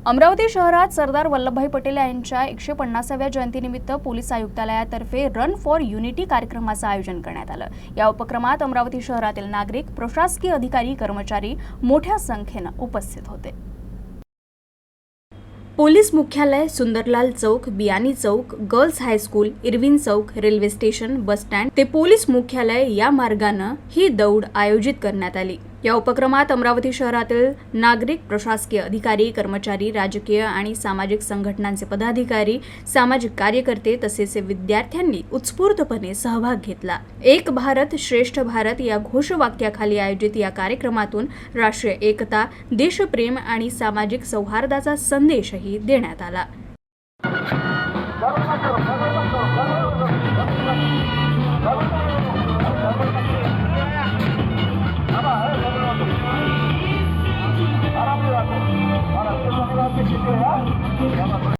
अमरावती शहरात सरदार वल्लभभाई पटेल यांच्या 150व्या जयंतीनिमित्त पोलीस आयुक्तालयातर्फे रन फॉर युनिटी कार्यक्रमाचं आयोजन करण्यात आलं। या उपक्रमात अमरावती शहरातील नागरिक, प्रशासकीय अधिकारी, कर्मचारी मोठ्या संख्येने उपस्थित होते। पोलीस मुख्यालय, सुंदरलाल चौक, बियानी चौक, गर्ल्स हायस्कूल, इरविन चौक, रेल्वे स्टेशन, बस स्टँड ते पोलीस मुख्यालय या मार्गाने ही दौड आयोजित करण्यात आली। या उपक्रमात अमरावती शहरातील नागरिक, प्रशासकीय अधिकारी, कर्मचारी, राजकीय आणि सामाजिक संघटनांचे पदाधिकारी, सामाजिक कार्यकर्ते तसेच विद्यार्थ्यांनी उत्स्फूर्तपणे सहभाग घेतला। एक भारत श्रेष्ठ भारत या घोषवाक्याखाली आयोजित या कार्यक्रमातून राष्ट्रीय एकता, देशप्रेम आणि सामाजिक सौहार्दाचा संदेशही देण्यात आला। Ahora